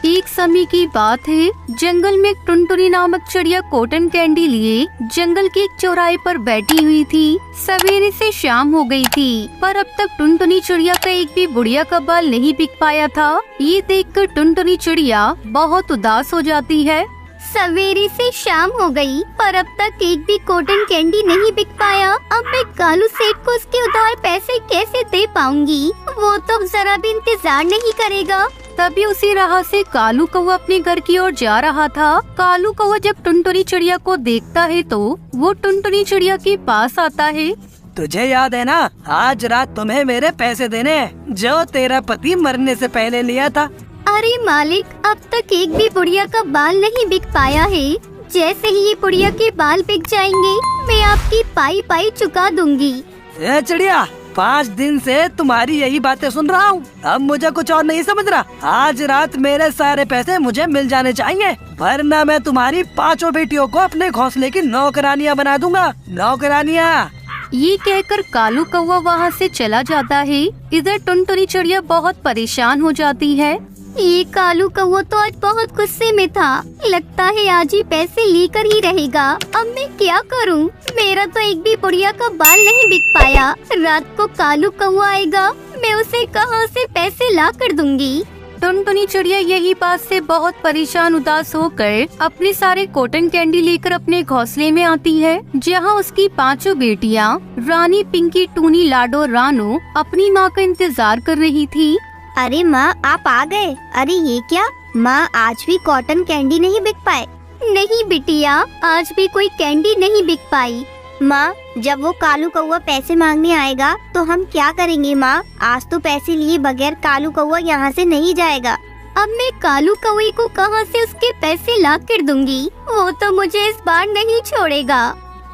एक समय की बात है, जंगल में एक टुनटुनी नामक चिड़िया कॉटन कैंडी लिए जंगल के एक चौराहे पर बैठी हुई थी। सवेरे से शाम हो गई थी, पर अब तक टुनटुनी चिड़िया का एक भी बुढ़िया का बाल नहीं बिक पाया था। ये देखकर टुनटुनी चिड़िया बहुत उदास हो जाती है। सवेरे से शाम हो गई, पर अब तक एक भी कॉटन कैंडी नहीं बिक पाया। अब मैं कालू सेठ को उसके उधार पैसे कैसे दे पाऊंगी? वो तो जरा भी इंतजार नहीं करेगा। तभी उसी राह से कालू कौवा अपने घर की ओर जा रहा था। कालू कौवा जब टुनटुनी चिड़िया को देखता है तो वो टुनटुनी चिड़िया के पास आता है। तुझे याद है ना, आज रात तुम्हें मेरे पैसे देने हैं जो तेरा पति मरने से पहले लिया था। अरे मालिक, अब तक एक भी बुढ़िया का बाल नहीं बिक पाया है। जैसे ही ये बुढ़िया के बाल बिक जाएंगे, मैं आपकी पाई पाई चुका दूंगी। ए चिड़िया, 5 दिन से तुम्हारी यही बातें सुन रहा हूँ। अब मुझे कुछ और नहीं समझ रहा। आज रात मेरे सारे पैसे मुझे मिल जाने चाहिए, वरना मैं तुम्हारी 5 बेटियों को अपने घोंसले की नौकरानियाँ बना दूंगा। नौकरानियाँ। ये कहकर कालू कौवा वहाँ से चला जाता है। इधर टुनटुनी चिड़िया बहुत परेशान हो जाती है। ये कालू कौवा तो आज बहुत गुस्से में था। लगता है आज ही पैसे लेकर ही रहेगा। अब मैं क्या करूं? मेरा तो एक भी बुढ़िया का बाल नहीं बिक पाया। रात को कालू कौवा आएगा, मैं उसे कहां से पैसे ला कर दूंगी? टुनटुनी चिड़िया यही बात से बहुत परेशान उदास होकर अपने सारे कॉटन कैंडी लेकर अपने घोंसले में आती है, जहाँ उसकी 5 बेटियाँ रानी, पिंकी, टूनी, लाडो, रानो अपनी माँ का इंतजार कर रही थी। अरे माँ, आप आ गए। अरे ये क्या माँ, आज भी कॉटन कैंडी नहीं बिक पाए? नहीं बिटिया, आज भी कोई कैंडी नहीं बिक पाई। माँ, जब वो कालू कौवा पैसे मांगने आएगा तो हम क्या करेंगे माँ? आज तो पैसे लिए बगैर कालू कौवा यहाँ से नहीं जाएगा। अब मैं कालू कौवे को कहाँ से उसके पैसे ला कर दूंगी? वो तो मुझे इस बार नहीं छोड़ेगा।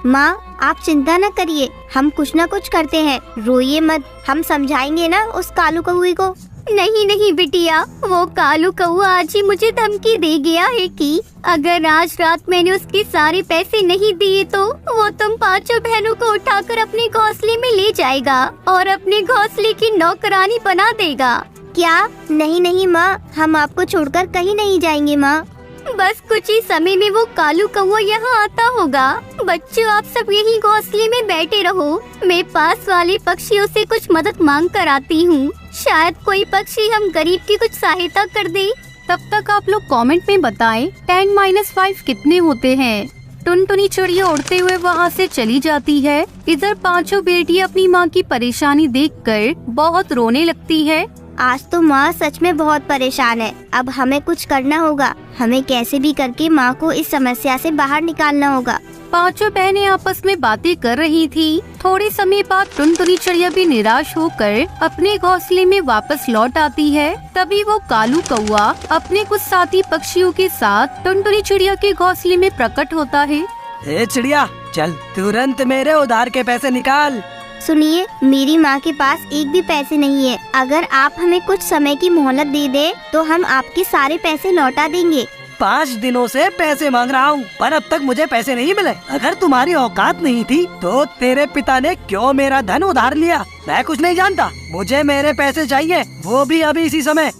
माँ, आप चिंता न करिए, हम कुछ न कुछ करते हैं। रोइए मत, हम समझाएंगे ना उस कालू कौवे को। नहीं नहीं बिटिया, वो कालू कौवा आज ही मुझे धमकी दे गया है कि अगर आज रात मैंने उसके सारे पैसे नहीं दिए तो वो तुम 5 बहनों को उठाकर अपने घोंसले में ले जाएगा और अपने घोंसले की नौकरानी बना देगा। क्या? नहीं नहीं माँ, हम आपको छोड़कर कहीं नहीं जाएंगे माँ। बस कुछ ही समय में वो कालू कौवा यहाँ आता होगा। बच्चों, आप सब यहीं घोंसले में बैठे रहो। मैं पास वाले पक्षियों से कुछ मदद मांग कर आती हूँ। शायद कोई पक्षी हम गरीब की कुछ सहायता कर दे। तब तक आप लोग कमेंट में बताएं 10-5 कितने होते हैं। टुनटुनी चिड़िया उड़ते हुए वहाँ से चली जाती है। इधर 5 बेटियाँ अपनी माँ की परेशानी देखकर बहुत रोने लगती है। आज तो माँ सच में बहुत परेशान है। अब हमें कुछ करना होगा। हमें कैसे भी करके माँ को इस समस्या से बाहर निकालना होगा। 5 बहनें आपस में बातें कर रही थी। थोड़े समय बाद टुनटुनी चिड़िया भी निराश होकर अपने घोंसले में वापस लौट आती है। तभी वो कालू कौवा अपने कुछ साथी पक्षियों के साथ टुनटुनी चिड़िया के घोंसले में प्रकट होता है। ए चिड़िया, चल तुरंत मेरे उधार के पैसे निकाल। सुनिए, मेरी माँ के पास एक भी पैसे नहीं है। अगर आप हमें कुछ समय की मोहलत दे दे तो हम आपके सारे पैसे लौटा देंगे। 5 दिनों से पैसे मांग रहा हूँ, पर अब तक मुझे पैसे नहीं मिले। अगर तुम्हारी औकात नहीं थी तो तेरे पिता ने क्यों मेरा धन उधार लिया? मैं कुछ नहीं जानता। मुझे मेरे पैसे चाहिए, वो भी अभी इसी समय।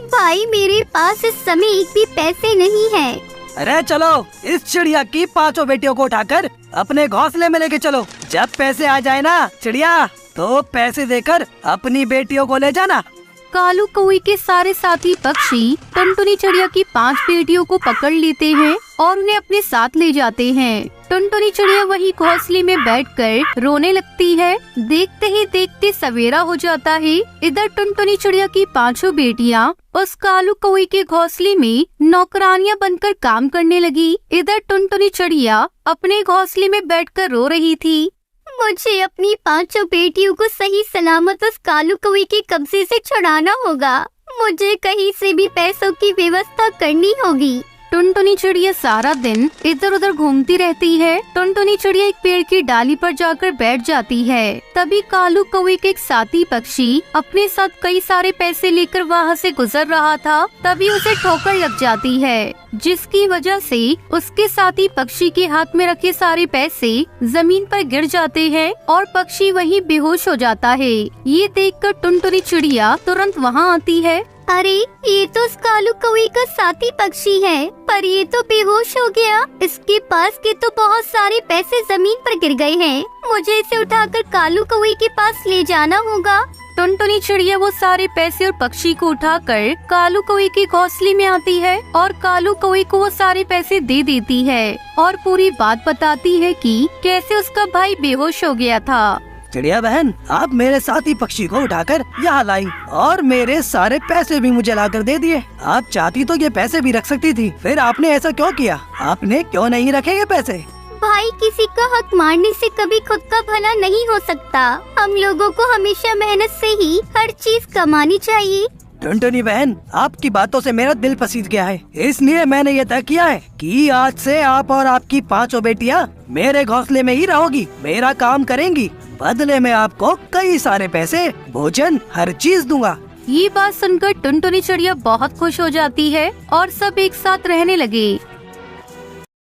भाई, मेरे पास इस समय एक भी पैसे नहीं है। अरे चलो, इस चिड़िया की 5 बेटियों को उठाकर अपने घोंसले में लेके चलो। जब पैसे आ जाए ना चिड़िया, तो पैसे देकर अपनी बेटियों को ले जाना। कालू कौवे के सारे साथी पक्षी टुनटुनी चिड़िया की 5 बेटियों को पकड़ लेते हैं और उन्हें अपने साथ ले जाते हैं। टुनटुनी चिड़िया वही घोंसले में बैठकर रोने लगती है। देखते ही देखते सवेरा हो जाता है। इधर टुनटुनी चिड़िया की 5 बेटियाँ उस कालू कौवे के घोंसले में नौकरानियां बनकर काम करने लगी। इधर टुनटुनी चिड़िया अपने घोंसले में बैठकर रो रही थी। मुझे अपनी 5 बेटियों को सही सलामत उस कालू कौवे के कब्जे से छुड़ाना होगा। मुझे कहीं से भी पैसों की व्यवस्था करनी होगी। टुनटुनी चिड़िया सारा दिन इधर उधर घूमती रहती है। टुनटुनी चिड़िया एक पेड़ की डाली पर जाकर बैठ जाती है। तभी कालू कौवे के एक साथी पक्षी अपने साथ कई सारे पैसे लेकर वहाँ से गुजर रहा था। तभी उसे ठोकर लग जाती है, जिसकी वजह से उसके साथी पक्षी के हाथ में रखे सारे पैसे जमीन पर गिर जाते हैं और पक्षी वहीं बेहोश हो जाता है। ये देखकर टुनटुनी चिड़िया तुरंत वहाँ आती है। अरे, ये तो उस कालू कौवे का साथी पक्षी है, पर ये तो बेहोश हो गया। इसके पास के तो बहुत सारे पैसे जमीन पर गिर गए हैं। मुझे इसे उठाकर कालू कौवे के पास ले जाना होगा। टुनटुनी चिड़िया वो सारे पैसे और पक्षी को उठाकर कालू कौवे के घोंसले में आती है और कालू कौवे को वो सारे पैसे दे देती है और पूरी बात बताती है कि कैसे उसका भाई बेहोश हो गया था। चिड़िया बहन, आप मेरे साथी पक्षी को उठाकर यहाँ लाई और मेरे सारे पैसे भी मुझे लाकर दे दिए। आप चाहती तो ये पैसे भी रख सकती थी, फिर आपने ऐसा क्यों किया? आपने क्यों नहीं रखे ये पैसे? भाई, किसी का हक मारने से कभी खुद का भला नहीं हो सकता। हम लोगों को हमेशा मेहनत से ही हर चीज कमानी चाहिए। टुनटुनी बहन, आपकी बातों से मेरा दिल पसीज गया है, इसलिए मैंने ये तय किया है कि आज से आप और आपकी 5 बेटियां मेरे घोंसले में ही रहोगी, मेरा काम करेंगी। बदले में आपको कई सारे पैसे, भोजन, हर चीज दूंगा। ये बात सुनकर टुनटुनी चिड़िया बहुत खुश हो जाती है और सब एक साथ रहने लगे।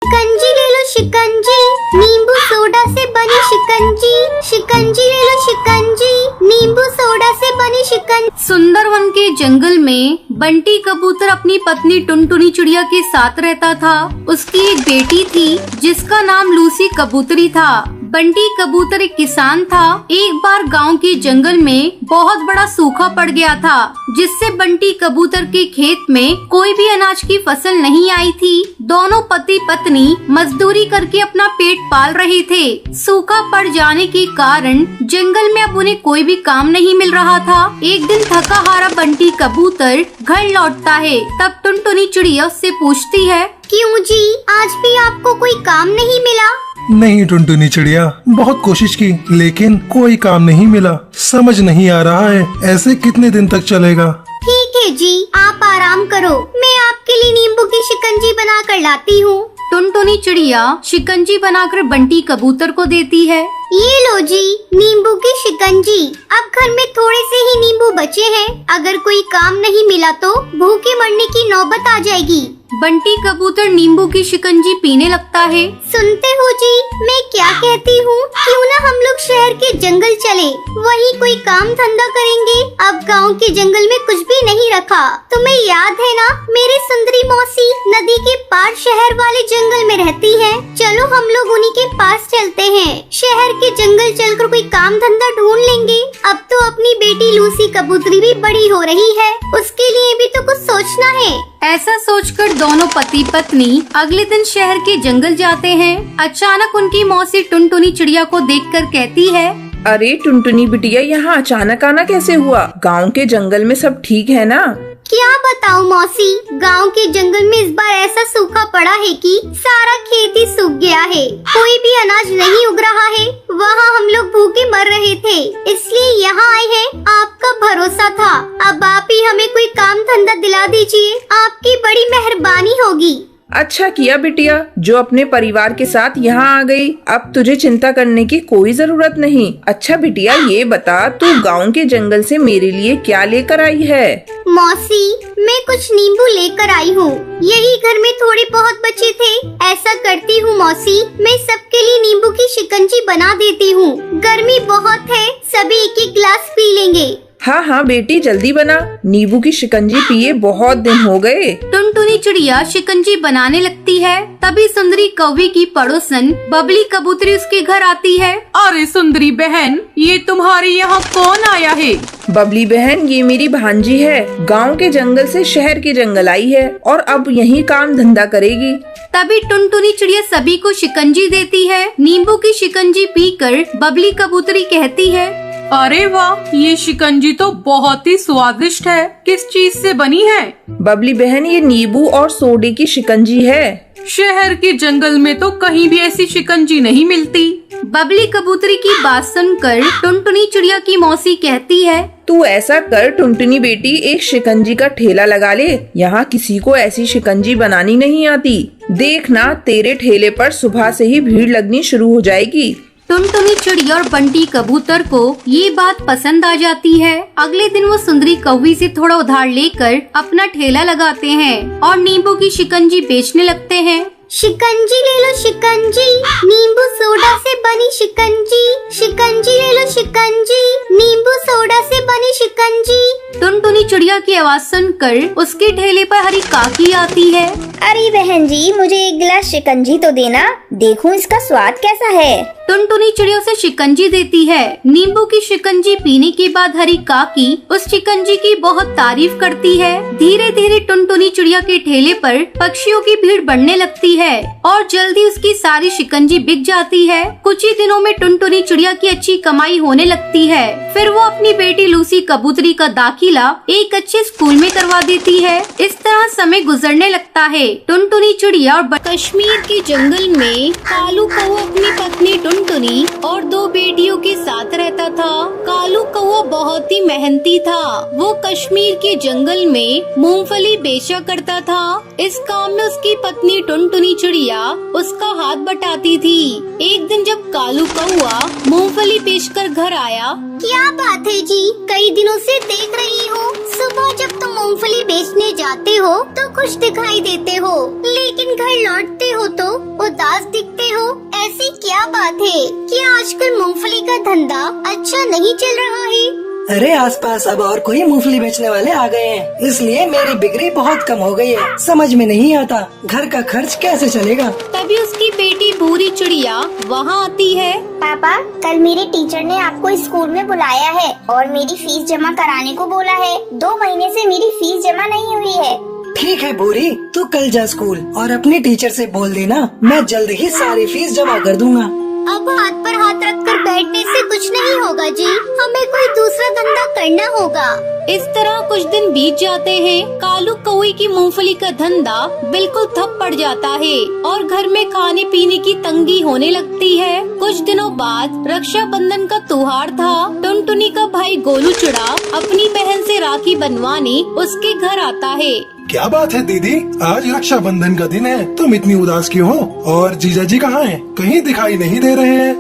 शिकंजी ले लो शिकंजी, नींबू सोडा से बनी शिकंजी। शिकंजी ले लो शिकंजी, नींबू सोडा से बनी शिकंजी। सुंदरवन के जंगल में बंटी कबूतर अपनी पत्नी टुनटुनी चिड़िया के साथ रहता था। उसकी एक बेटी थी जिसका नाम लूसी कबूतरी था। बंटी कबूतर एक किसान था। एक बार गांव के जंगल में बहुत बड़ा सूखा पड़ गया था, जिससे बंटी कबूतर के खेत में कोई भी अनाज की फसल नहीं आई थी। दोनों पति पत्नी मजदूरी करके अपना पेट पाल रहे थे। सूखा पड़ जाने के कारण जंगल में अब उन्हें कोई भी काम नहीं मिल रहा था। एक दिन थका हारा बंटी कबूतर घर लौटता है। तब टुनटुनी चिड़िया उससे पूछती है, क्यों जी, आज भी आपको कोई काम नहीं मिला? नहीं टुनटुनी चिड़िया, बहुत कोशिश की लेकिन कोई काम नहीं मिला। समझ नहीं आ रहा है ऐसे कितने दिन तक चलेगा। ठीक है जी, आप आराम करो, मैं आपके लिए नींबू की शिकंजी बना कर लाती हूँ। टुनटुनी चिड़िया शिकंजी बनाकर बंटी कबूतर को देती है। ये लो जी, नींबू की शिकंजी। अब घर में थोड़े से ही नींबू बचे हैं, अगर कोई काम नहीं मिला तो भूखे मरने की नौबत आ जाएगी। बंटी कबूतर नींबू की शिकंजी पीने लगता है। सुनते हो जी, मैं क्या कहती हूँ, क्यों ना हम लोग शहर के जंगल चले, वहीं कोई काम धंधा करेंगे। अब गांव के जंगल में कुछ भी नहीं रखा। तुम्हें याद है ना, मेरी सुंदरी मौसी नदी के पार शहर वाले जंगल में रहती है। चलो हम लोग उन्हीं के पास चलते हैं। शहर के जंगल चलकर कोई काम धंधा ढूंढ लेंगे। अब तो अपनी बेटी लूसी कबूतरी भी बड़ी हो रही है, उसके लिए भी तो कुछ सोचना है। ऐसा सोचकर दोनों पति पत्नी अगले दिन शहर के जंगल जाते हैं। अचानक उनकी मौसी टुनटुनी चिड़िया को देखकर कहती है, अरे टुनटुनी बिटिया, यहाँ अचानक आना कैसे हुआ? गांव के जंगल में सब ठीक है ना? क्या बताऊँ मौसी, गांव के जंगल में इस बार ऐसा सूखा पड़ा है कि सारा खेत ही सूख गया है। कोई भी अनाज नहीं उग रहा है। वहाँ हम लोग भूखे मर रहे थे, इसलिए यहाँ आए हैं। आपका भरोसा था, अब आप ही हमें कोई काम धंधा दिला दीजिए, आपकी बड़ी मेहरबानी होगी। अच्छा किया बिटिया, जो अपने परिवार के साथ यहाँ आ गई। अब तुझे चिंता करने की कोई जरूरत नहीं। अच्छा बिटिया, ये बता तू गांव के जंगल से मेरे लिए क्या लेकर आई है? मौसी, मैं कुछ नींबू लेकर आई हूँ। यही घर में थोड़े बहुत बचे थे। ऐसा करती हूँ मौसी, मैं सबके लिए नींबू की शिकंजी बना देती हूँ। गर्मी बहुत है, सभी एक एक गिलास पी लेंगे। हाँ हाँ बेटी, जल्दी बना, नींबू की शिकंजी पिए बहुत दिन हो गए। टुनटुनी चिड़िया शिकंजी बनाने लगती है। तभी सुंदरी कौवे की पड़ोसन बबली कबूतरी उसके घर आती है। अरे सुंदरी बहन, ये तुम्हारे यहाँ कौन आया है? बबली बहन, ये मेरी भांजी है। गांव के जंगल से शहर के जंगल आई है और अब यहीं काम धंधा करेगी। तभी टुनटुनी चिड़िया सभी को शिकंजी देती है। नींबू की शिकंजी पीकर बबली कबूतरी कहती है, अरे वाह, ये शिकंजी तो बहुत ही स्वादिष्ट है। किस चीज से बनी है? बबली बहन, ये नींबू और सोडे की शिकंजी है। शहर के जंगल में तो कहीं भी ऐसी शिकंजी नहीं मिलती। बबली कबूतरी की बात सुनकर टुनटुनी चिड़िया की मौसी कहती है, तू ऐसा कर टुनटुनी बेटी, एक शिकंजी का ठेला लगा ले। यहाँ किसी को ऐसी शिकंजी बनानी नहीं आती। देखना, तेरे ठेले पर सुबह से ही भीड़ लगनी शुरू हो जाएगी। टुनटुनी चिड़िया और बंटी कबूतर को ये बात पसंद आ जाती है। अगले दिन वो सुंदरी कौवी से थोड़ा उधार लेकर अपना ठेला लगाते हैं और नींबू की शिकंजी बेचने लगते हैं। शिकंजी ले लो शिकंजी, नींबू सोडा से बनी शिकंजी। शिकंजी ले लो शिकंजी, नींबू सोडा से बनी शिकंजी। टुनटुनी चिड़िया की आवाज सुनकर उसके ठेले पर हरी काकी आती है। अरे बहन जी, मुझे एक गिलास शिकंजी तो देना, देखूं इसका स्वाद कैसा है। टुनटुनी चिड़िया उसे शिकंजी देती है। नींबू की शिकंजी पीने के बाद हरी काकी उस शिकंजी की बहुत तारीफ करती है। धीरे धीरे टुनटुनी चिड़िया के ठेले पर पक्षियों की भीड़ बढ़ने लगती है और जल्दी उसकी सारी शिकंजी बिक जाती है। कुछ ही दिनों में टुनटुनी चिड़िया की अच्छी कमाई होने लगती है। फिर वो अपनी बेटी लूसी कबूतरी का दाखिला एक अच्छे स्कूल में करवा देती है। इस तरह समय गुजरने लगता है। टुनटुनी चिड़िया और कश्मीर के जंगल में कालू कौवा अपनी पत्नी टुनटुनी और 2 बेटियों के साथ रहता था। कालू कौवा बहुत ही मेहनती था। वो कश्मीर के जंगल में मूंगफली बेचा करता था। इस काम में उसकी पत्नी टुनटुनी चिड़िया उसका हाथ बटाती थी। एक दिन जब कालू कौवा मूंगफली बेचकर घर आया, क्या बात है जी, कई दिनों से देख रही हूँ। सुबह जब तुम मूंगफली बेचने जाते हो तो खुश दिखाई देते हो, लेकिन घर लौटते हो तो उदास दिखते हो। ऐसी क्या बात है? क्या आजकल मूंगफली का धंधा अच्छा नहीं चल रहा है? अरे आसपास अब और कोई मूंगफली बेचने वाले आ गए हैं, इसलिए मेरी बिक्री बहुत कम हो गई है। समझ में नहीं आता घर का खर्च कैसे चलेगा। तभी उसकी बेटी भूरी चिड़िया वहाँ आती है। पापा, कल मेरे टीचर ने आपको स्कूल में बुलाया है और मेरी फीस जमा कराने को बोला है। 2 महीने से मेरी फीस जमा नहीं हुई है। ठीक है भूरी, तू कल जा स्कूल और अपने टीचर से बोल देना, मैं जल्द ही सारी फीस जमा कर दूंगा। अब हाथ पर हाथ रखकर बैठने से कुछ नहीं होगा जी, हमें कोई दूसरा धंधा करना होगा। इस तरह कुछ दिन बीत जाते हैं। कालू कौवे की मूंगफली का धंधा बिल्कुल ठप पड़ जाता है और घर में खाने पीने की तंगी होने लगती है। कुछ दिनों बाद रक्षाबंधन का त्योहार था। टुनटुनी का भाई गोलू चिड़ा अपनी बहन से राखी बनवाने उसके घर आता है। क्या बात है दीदी, आज रक्षाबंधन का दिन है, तुम इतनी उदास क्यों हो? और जीजा जी कहाँ हैं? कहीं दिखाई नहीं दे रहे हैं।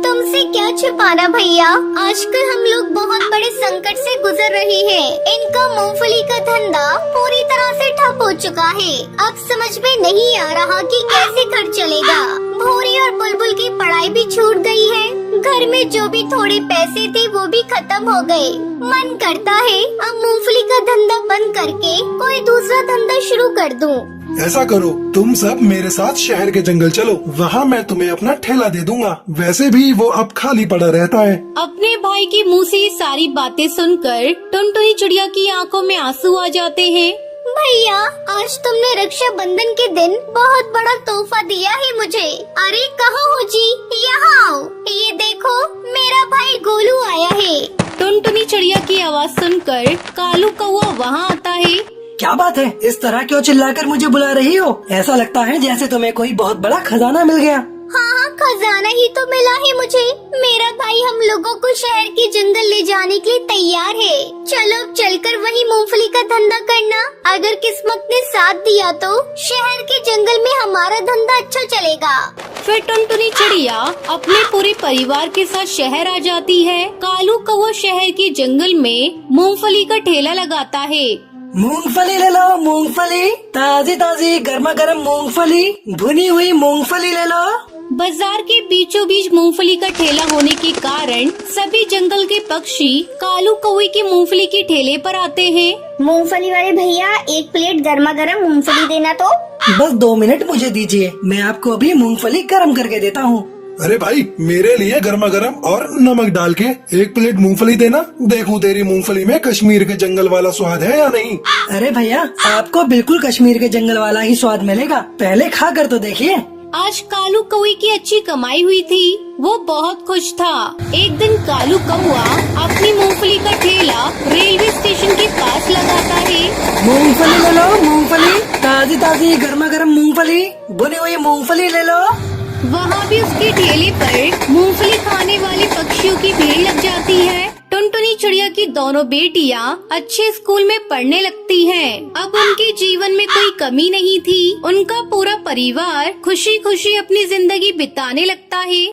तुमसे क्या छुपाना भैया, आजकल हम लोग बहुत बड़े संकट से गुजर रहे हैं। इनका मूंगफली का धंधा पूरी तरह से ठप हो चुका है। अब समझ में नहीं आ रहा कि कैसे घर चलेगा। भूरी और बुलबुल की पढ़ाई भी छूट गई है। घर में जो भी थोड़े पैसे थे वो भी खत्म हो गए। मन करता है अब मूंगफली का धंधा बंद करके कोई दूसरा धंधा शुरू कर दूं। ऐसा करो, तुम सब मेरे साथ शहर के जंगल चलो, वहाँ मैं तुम्हें अपना ठेला दे दूंगा। वैसे भी वो अब खाली पड़ा रहता है। अपने भाई के मुंह से ये सारी बातें सुनकर टुनटुनी चिड़िया की आंखों में आंसू आ जाते हैं। भैया, आज तुमने रक्षाबंधन के दिन बहुत बड़ा तोहफा दिया है मुझे। अरे कहाँ हो जी, यहाँ आओ। ये देखो, मेरा भाई गोलू आया है। टुनटुनी चिड़िया की आवाज सुनकर कालू कौवा वहाँ आता है। क्या बात है, इस तरह क्यों चिल्लाकर मुझे बुला रही हो? ऐसा लगता है जैसे तुम्हें कोई बहुत बड़ा खजाना मिल गया। हाँ, खजाना ही तो मिला है मुझे। मेरा भाई हम लोगों को शहर के जंगल ले जाने के लिए तैयार है। चलो अब चलकर वही मूंगफली का धंधा करना। अगर किस्मत ने साथ दिया तो शहर के जंगल में हमारा धंधा अच्छा चलेगा। फिर टुनटुनी चिड़िया अपने पूरे परिवार के साथ शहर आ जाती है। कालू कौवा शहर के जंगल में मूंगफली का ठेला लगाता है। मूंगफली ले लो, मूंगफली ताजी ताजी गर्मा गर्म मूंगफली, भुनी हुई मूंगफली ले लो। बाजार के बीचों बीच मूंगफली का ठेला होने के कारण सभी जंगल के पक्षी कालू कौवे की मूंगफली के ठेले पर आते हैं। मूंगफली वाले भैया, 1 प्लेट गर्मा गर्म मूंगफली देना तो। बस 2 मिनट मुझे दीजिए, मैं आपको अभी मूंगफली गर्म करके देता हूँ। अरे भाई, मेरे लिए गर्मा गर्म और नमक डाल के 1 प्लेट मूंगफली देना। देखूं तेरी मूंगफली में कश्मीर के जंगल वाला स्वाद है या नहीं। अरे भैया, आपको बिल्कुल कश्मीर के जंगल वाला ही स्वाद मिलेगा, पहले खा कर तो देखिए। आज कालू कौवे की अच्छी कमाई हुई थी। वो बहुत खुश था। एक दिन कालू कौवा अपनी मूंगफली का ठेला रेलवे स्टेशन के पास लगाता है। मूंगफली ले लो, मूंगफली ताजी ताजी गर्मा गर्म मूंगफली, भुनी हुई मूंगफली ले लो। वहाँ भी उसके ठेले पर मूंगफली खाने वाले पक्षियों की भीड़ लग जाती है। टुनटुनी चिड़िया की दोनों बेटियाँ अच्छे स्कूल में पढ़ने लगती हैं। अब उनके जीवन में कोई कमी नहीं थी। उनका पूरा परिवार खुशी खुशी अपनी जिंदगी बिताने लगता है।